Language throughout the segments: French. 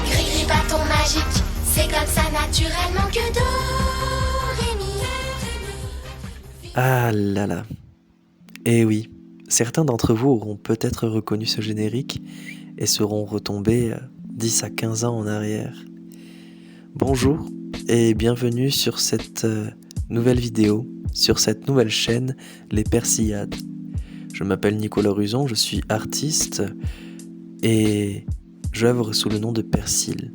Gris bâton magique, c'est comme ça naturellement que Do, Ré, Mi. Ah là là. Eh oui, certains d'entre vous auront peut-être reconnu ce générique et seront retombés 10 à 15 ans en arrière. Bonjour et bienvenue sur cette nouvelle vidéo, sur cette nouvelle chaîne Les Persillades. Je m'appelle Nicolas Ruzon, je suis artiste et j'œuvre sous le nom de Persil,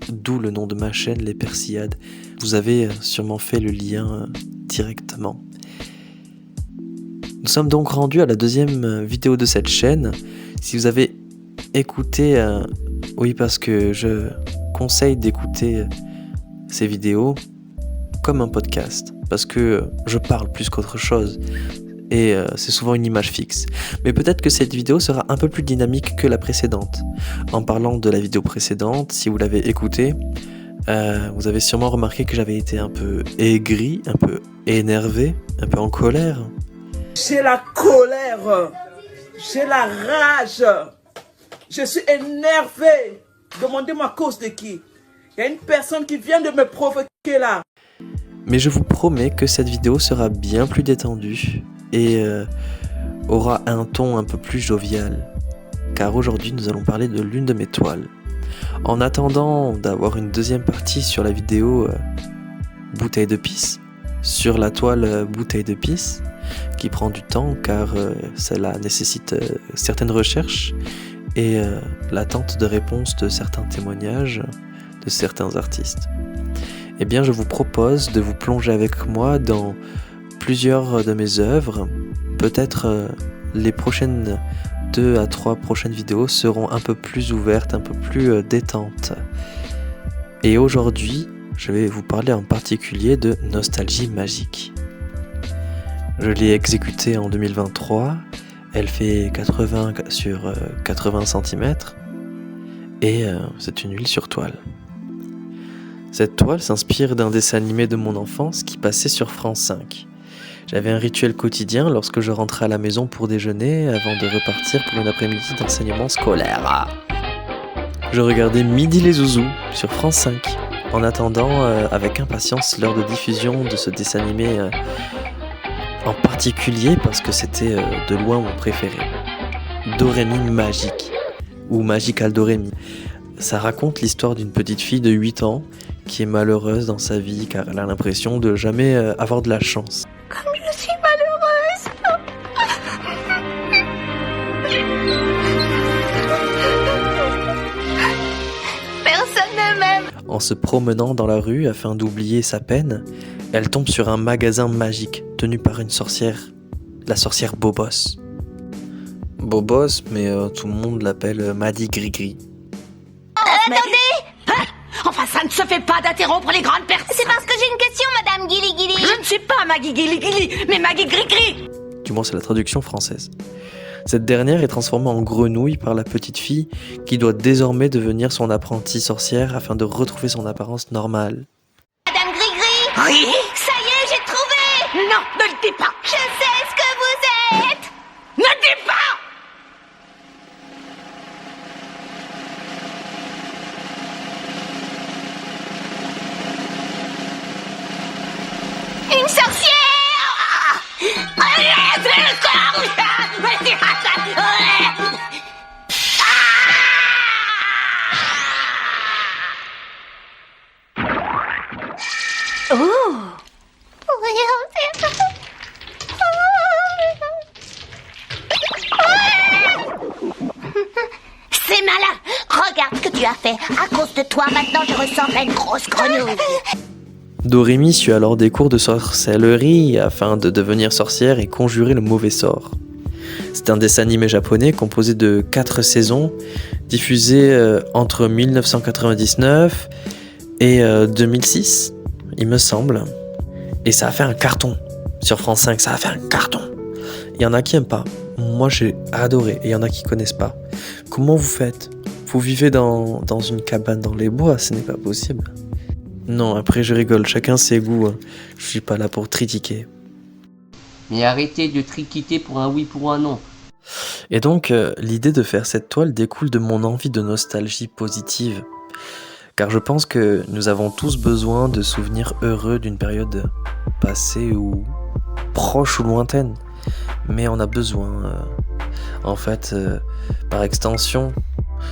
d'où le nom de ma chaîne Les Persillades. Vous avez sûrement fait le lien directement. Nous sommes donc rendus à la deuxième vidéo de cette chaîne. Si vous avez écouté, oui parce que je conseille d'écouter ces vidéos comme un podcast, parce que je parle plus qu'autre chose, et c'est souvent une image fixe. Mais peut-être que cette vidéo sera un peu plus dynamique que la précédente. En parlant de la vidéo précédente, si vous l'avez écoutée, vous avez sûrement remarqué que j'avais été un peu aigri, un peu énervé, un peu en colère. J'ai la colère, j'ai la rage, je suis énervé. Demandez-moi à cause de qui. Il y a une personne qui vient de me provoquer là. Mais je vous promets que cette vidéo sera bien plus détendue et aura un ton un peu plus jovial. Car aujourd'hui nous allons parler de l'une de mes toiles. En attendant d'avoir une deuxième partie sur la vidéo bouteille de pisse, sur la toile bouteille de pisse, qui prend du temps car cela nécessite certaines recherches et l'attente de réponses de certains témoignages de certains artistes. Eh bien, je vous propose de vous plonger avec moi dans plusieurs de mes œuvres. Peut-être les prochaines 2 à 3 prochaines vidéos seront un peu plus ouvertes, un peu plus détentes. Et aujourd'hui, je vais vous parler en particulier de Nostalgie magique. Je l'ai exécutée en 2023, elle fait 80 sur 80 cm et c'est une huile sur toile. Cette toile s'inspire d'un dessin animé de mon enfance qui passait sur France 5. J'avais un rituel quotidien lorsque je rentrais à la maison pour déjeuner avant de repartir pour une après-midi d'enseignement scolaire. Je regardais Midi les Zouzous sur France 5 en attendant avec impatience l'heure de diffusion de ce dessin animé en particulier parce que c'était de loin mon préféré. Dorémy magique, ou Magical Dorémy. Ça raconte l'histoire d'une petite fille de 8 ans qui est malheureuse dans sa vie car elle a l'impression de jamais avoir de la chance. Comme je suis malheureuse. Personne ne m'aime. En se promenant dans la rue afin d'oublier sa peine, elle tombe sur un magasin magique tenu par une sorcière, la sorcière Bobos. Bobos, mais tout le monde l'appelle Madi Grigri. Attendez. Enfin, ça ne se fait pas d'interrompre les grandes personnes. C'est parce que j'ai une question, Madame Gilly Gilly. Je ne suis pas Maggie Gilly Gilly, mais Maggie Gris-Gris. Du moins, c'est la traduction française. Cette dernière est transformée en grenouille par la petite fille qui doit désormais devenir son apprentie sorcière afin de retrouver son apparence normale. Madame Gris-Gris. Oui. Ça y est, j'ai trouvé. Non, ne le dis pas. Je sais ce que vous êtes. Ne dis pas. Une sorcière. C'est malin. Regarde ce que tu as fait. À cause de toi, maintenant, je ressemble à une grosse grenouille. Dorémy suit alors des cours de sorcellerie afin de devenir sorcière et conjurer le mauvais sort. C'est un dessin animé japonais composé de 4 saisons, diffusé entre 1999 et 2006, il me semble. Et ça a fait un carton. Sur France 5, ça a fait un carton. Il y en a qui aiment pas. Moi, j'ai adoré. Et il y en a qui connaissent pas. Comment vous faites ? Vous vivez dans une cabane dans les bois, ce n'est pas possible. Non, après je rigole, chacun ses goûts. Je suis pas là pour critiquer. Mais arrêtez de triquiter pour un oui, pour un non. Et donc, l'idée de faire cette toile découle de mon envie de nostalgie positive. Car je pense que nous avons tous besoin de souvenirs heureux d'une période passée ou proche ou lointaine. Mais on a besoin, par extension,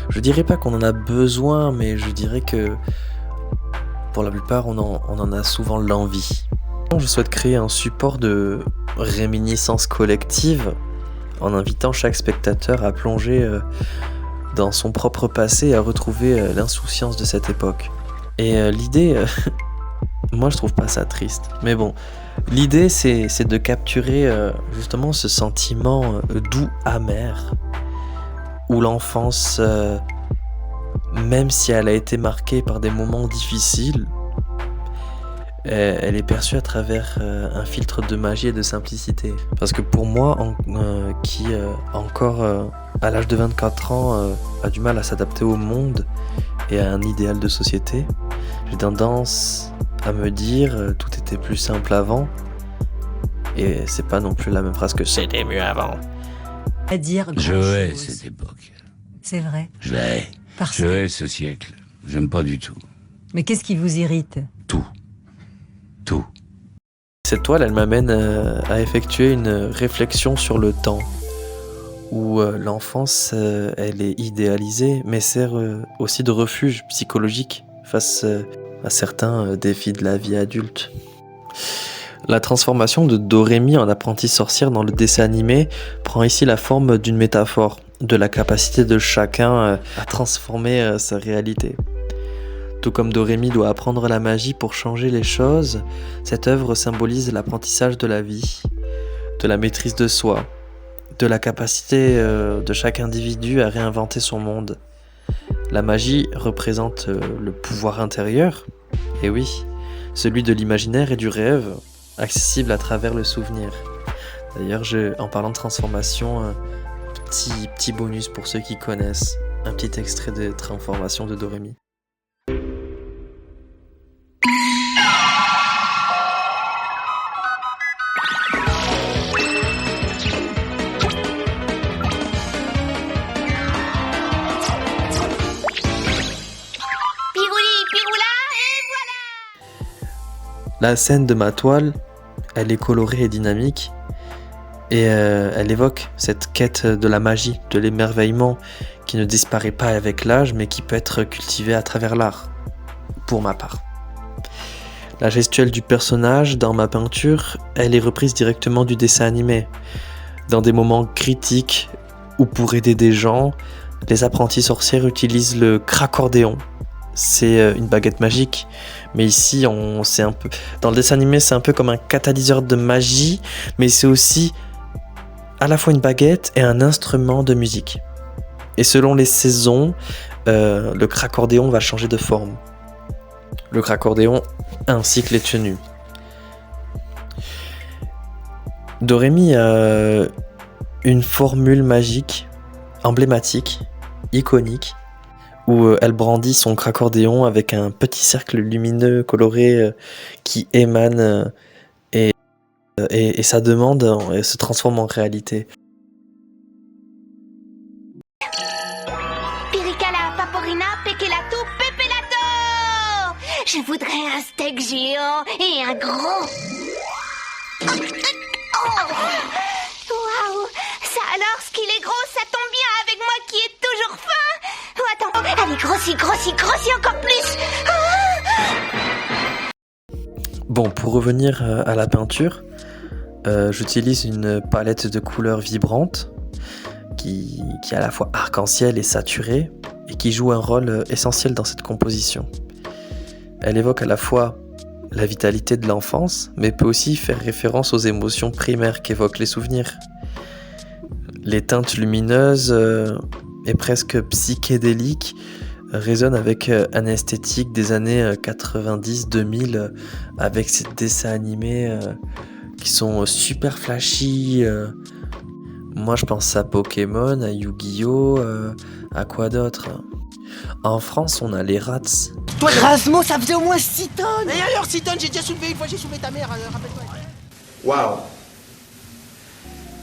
je dirais pas qu'on en a besoin, mais je dirais que pour la plupart, on en a souvent l'envie. Je souhaite créer un support de réminiscence collective en invitant chaque spectateur à plonger dans son propre passé et à retrouver l'insouciance de cette époque. Et l'idée, moi je trouve pas ça triste, mais bon, l'idée c'est de capturer justement ce sentiment doux amer, où l'enfance, même si elle a été marquée par des moments difficiles, elle est perçue à travers un filtre de magie et de simplicité. Parce que pour moi, qui encore à l'âge de 24 ans a du mal à s'adapter au monde et à un idéal de société, j'ai tendance à me dire tout était plus simple avant. Et c'est pas non plus la même phrase que c'était mieux avant. À dire Je grand-chose. hais cette époque. C'est vrai. Je la hais. Parce Je que... hais ce siècle. J'aime pas du tout. Mais qu'est-ce qui vous irrite? Tout. Tout. Cette toile, elle m'amène à effectuer une réflexion sur le temps, où l'enfance, elle est idéalisée, mais sert aussi de refuge psychologique face à certains défis de la vie adulte. La transformation de Dorémy en apprentie sorcière dans le dessin animé prend ici la forme d'une métaphore de la capacité de chacun à transformer sa réalité. Tout comme Dorémy doit apprendre la magie pour changer les choses, cette œuvre symbolise l'apprentissage de la vie, de la maîtrise de soi, de la capacité de chaque individu à réinventer son monde. La magie représente le pouvoir intérieur, et oui, celui de l'imaginaire et du rêve, accessible à travers le souvenir. D'ailleurs, en parlant de transformation, petit bonus pour ceux qui connaissent, un petit extrait de transformation de Dorémy. Pirouli, piroula, et voilà. La scène de ma toile, elle est colorée et dynamique, et elle évoque cette quête de la magie, de l'émerveillement, qui ne disparaît pas avec l'âge, mais qui peut être cultivée à travers l'art, pour ma part. La gestuelle du personnage dans ma peinture, elle est reprise directement du dessin animé. Dans des moments critiques, ou pour aider des gens, les apprentis sorcières utilisent le cracordéon. C'est une baguette magique, mais ici, c'est un peu... Dans le dessin animé, c'est un peu comme un catalyseur de magie, mais c'est aussi à la fois une baguette et un instrument de musique. Et selon les saisons, le cracordéon va changer de forme. Le cracordéon ainsi que les tenues. Dorémy a une formule magique, emblématique, iconique, où elle brandit son cracordéon avec un petit cercle lumineux coloré qui émane et sa demande se transforme en réalité. Piricala, paporina, pekelato, pepelato. Je voudrais un steak géant et un gros. Waouh, ça alors, ce qu'il est gros, ça tombe bien avec moi qui ai toujours faim. Oh, attends, allez, grossis encore plus. Bon, pour revenir à la peinture, j'utilise une palette de couleurs vibrantes qui est à la fois arc-en-ciel et saturée et qui joue un rôle essentiel dans cette composition. Elle évoque à la fois la vitalité de l'enfance, mais peut aussi faire référence aux émotions primaires qu'évoquent les souvenirs. Les teintes lumineuses et presque psychédéliques résonnent avec un esthétique des années 90-2000 avec ces dessins animés qui sont super flashy. Moi je pense à Pokémon, à Yu-Gi-Oh, à quoi d'autre? En France on a les Rats. Toi, Grasmo, ça faisait au moins 6 tonnes. Et alors, 6 tonnes, j'ai déjà soulevé une fois, j'ai soulevé ta mère, rappelle-toi. Waouh!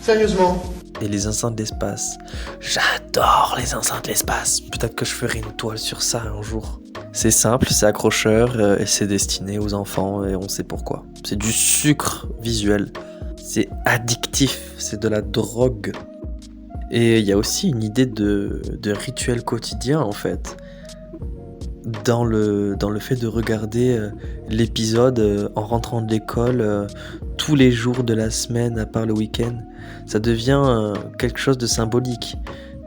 Sérieusement. Et les instincts de l'espace. J'adore les instincts de l'espace. Peut-être que je ferai une toile sur ça un jour. C'est simple, c'est accrocheur et c'est destiné aux enfants et on sait pourquoi. C'est du sucre visuel. C'est addictif, c'est de la drogue. Et il y a aussi une idée de rituel quotidien en fait. Dans le fait de regarder l'épisode en rentrant de l'école tous les jours de la semaine à part le week-end, ça devient quelque chose de symbolique.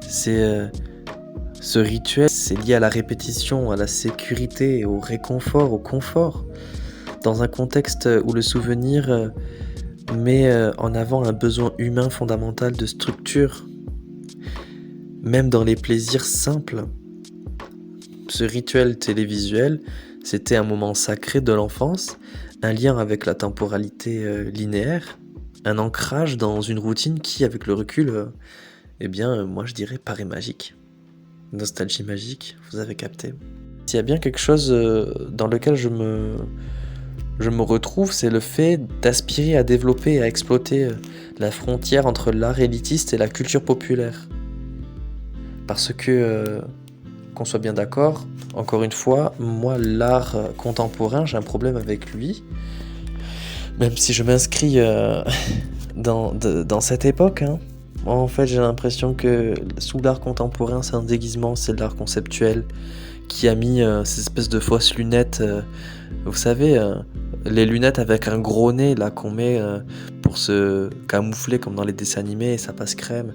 Ce rituel, c'est lié à la répétition, à la sécurité, au réconfort, au confort. Dans un contexte où le souvenir met en avant un besoin humain fondamental de structure, même dans les plaisirs simples. Ce rituel télévisuel, c'était un moment sacré de l'enfance, un lien avec la temporalité linéaire, un ancrage dans une routine qui, avec le recul, moi je dirais paraît magique. Nostalgie magique, vous avez capté. S'il y a bien quelque chose dans lequel je me retrouve, c'est le fait d'aspirer à développer et à exploiter la frontière entre l'art élitiste et la culture populaire. Parce que, qu'on soit bien d'accord, encore une fois, moi, l'art contemporain, j'ai un problème avec lui. Même si je m'inscris dans cette époque, hein. En fait, j'ai l'impression que sous l'art contemporain, c'est un déguisement, c'est de l'art conceptuel qui a mis ces espèces de fausses lunettes, vous savez, les lunettes avec un gros nez là qu'on met pour se camoufler comme dans les dessins animés et ça passe crème.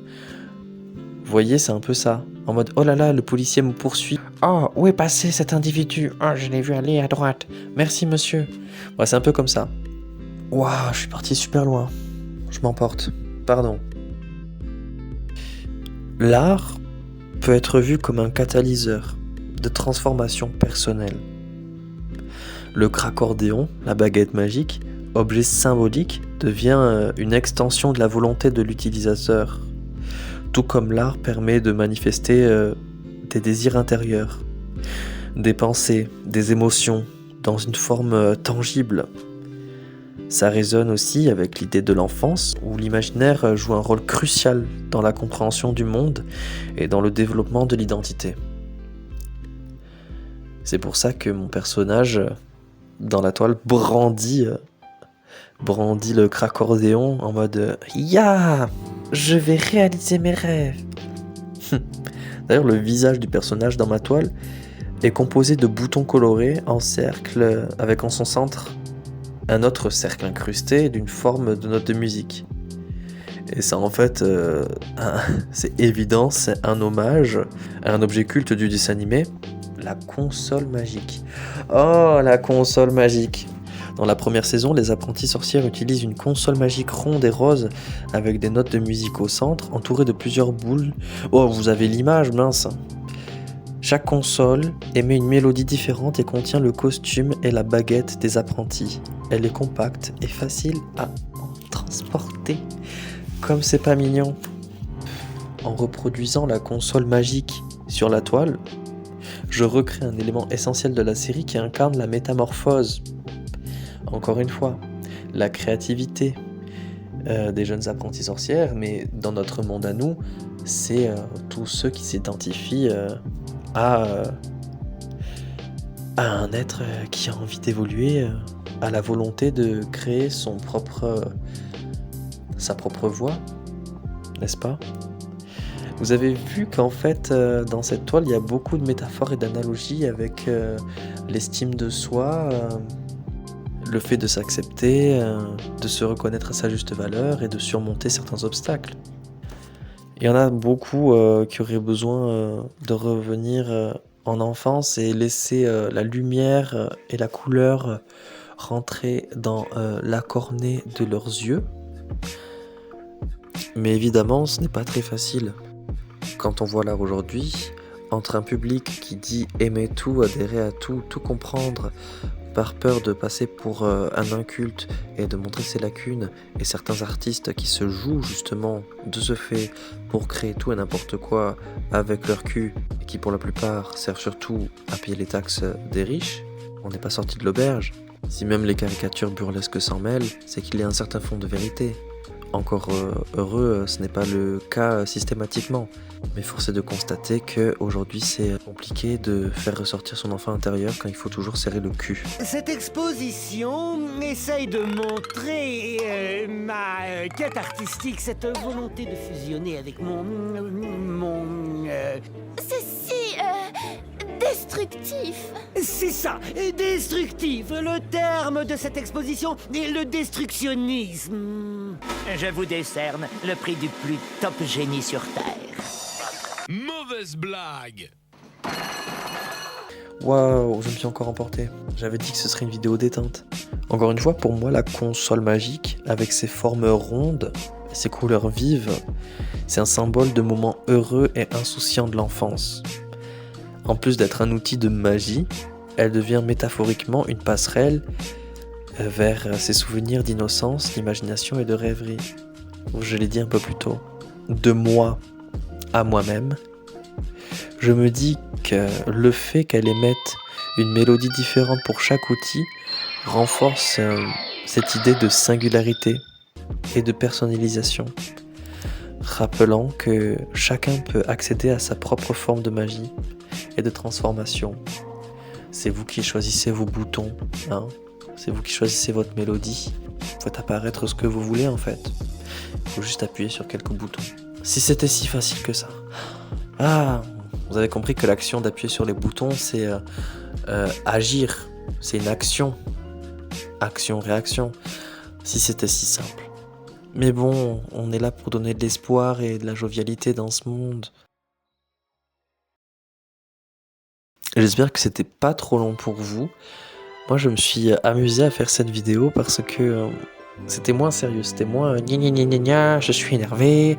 Vous voyez, c'est un peu ça. En mode, oh là là, le policier me poursuit. Oh, où est passé cet individu? Oh, je l'ai vu aller à droite. Merci, monsieur. Ouais, c'est un peu comme ça. Waouh, je suis parti super loin. Je m'emporte. Pardon. L'art peut être vu comme un catalyseur de transformation personnelle. Le cracordéon, la baguette magique, objet symbolique, devient une extension de la volonté de l'utilisateur. Tout comme l'art permet de manifester des désirs intérieurs, des pensées, des émotions, dans une forme tangible. Ça résonne aussi avec l'idée de l'enfance, où l'imaginaire joue un rôle crucial dans la compréhension du monde et dans le développement de l'identité. C'est pour ça que mon personnage, dans la toile, brandit le cracordéon en mode « Ya, je vais réaliser mes rêves !» D'ailleurs, le visage du personnage dans ma toile est composé de boutons colorés en cercle, avec en son centre un autre cercle incrusté d'une forme de note de musique. Et ça, en fait, c'est évident, c'est un hommage à un objet culte du dessin animé, la console magique. Oh, la console magique! Dans la première saison, les apprentis sorcières utilisent une console magique ronde et rose avec des notes de musique au centre, entourées de plusieurs boules. Oh, vous avez l'image, mince! Chaque console émet une mélodie différente et contient le costume et la baguette des apprentis. Elle est compacte et facile à transporter. Comme c'est pas mignon. En reproduisant la console magique sur la toile, je recrée un élément essentiel de la série qui incarne la métamorphose. Encore une fois, la créativité des jeunes apprentis sorcières, mais dans notre monde à nous, c'est tous ceux qui s'identifient à un être qui a envie d'évoluer, à la volonté de créer sa propre voie, n'est-ce pas? Vous avez vu qu'en fait, dans cette toile, il y a beaucoup de métaphores et d'analogies avec l'estime de soi, le fait de s'accepter, de se reconnaître à sa juste valeur et de surmonter certains obstacles. Il y en a beaucoup qui auraient besoin de revenir en enfance et laisser la lumière et la couleur rentrer dans la cornée de leurs yeux. Mais évidemment, ce n'est pas très facile. Quand on voit là aujourd'hui, entre un public qui dit aimer tout, adhérer à tout, tout comprendre, par peur de passer pour un inculte et de montrer ses lacunes, et certains artistes qui se jouent justement de ce fait pour créer tout et n'importe quoi avec leur cul, et qui pour la plupart servent surtout à payer les taxes des riches, on n'est pas sorti de l'auberge. Si même les caricatures burlesques s'en mêlent, c'est qu'il y a un certain fond de vérité. Encore heureux, ce n'est pas le cas systématiquement. Mais force est de constater qu'aujourd'hui c'est compliqué de faire ressortir son enfant intérieur quand il faut toujours serrer le cul. Cette exposition essaye de montrer ma quête artistique, cette volonté de fusionner avec C'est si... destructif. C'est ça, destructif. Le terme de cette exposition est le destructionnisme. Je vous décerne le prix du plus top génie sur Terre. Mauvaise blague. Waouh, je me suis encore emporté. J'avais dit que ce serait une vidéo détente. Encore une fois, pour moi, la console magique, avec ses formes rondes et ses couleurs vives, c'est un symbole de moments heureux et insouciants de l'enfance. En plus d'être un outil de magie, elle devient métaphoriquement une passerelle vers ses souvenirs d'innocence, d'imagination et de rêverie. Je l'ai dit un peu plus tôt. De moi à moi-même, je me dis que le fait qu'elle émette une mélodie différente pour chaque outil renforce cette idée de singularité et de personnalisation, rappelant que chacun peut accéder à sa propre forme de magie et de transformation. C'est vous qui choisissez vos boutons, hein. C'est vous qui choisissez votre mélodie. Faites apparaître ce que vous voulez en fait. Il faut juste appuyer sur quelques boutons. Si c'était si facile que ça. Ah, vous avez compris que l'action d'appuyer sur les boutons, c'est agir. C'est une action. Action-réaction. Si c'était si simple. Mais bon, on est là pour donner de l'espoir et de la jovialité dans ce monde. J'espère que c'était pas trop long pour vous. Moi, je me suis amusé à faire cette vidéo parce que c'était moins sérieux. C'était moins gna gna gna gna gna, je suis énervé.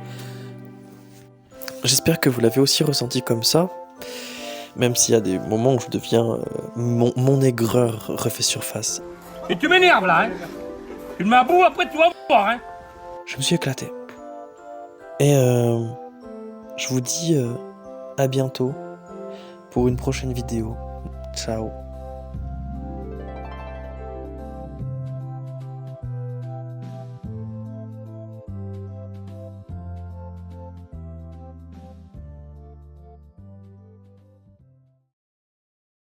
J'espère que vous l'avez aussi ressenti comme ça. Même s'il y a des moments où je deviens... mon aigreur refait surface. Et tu m'énerves là, hein. Tu me mets à bout, après tu vas voir, hein. Je me suis éclaté. Et je vous dis à bientôt pour une prochaine vidéo. Ciao.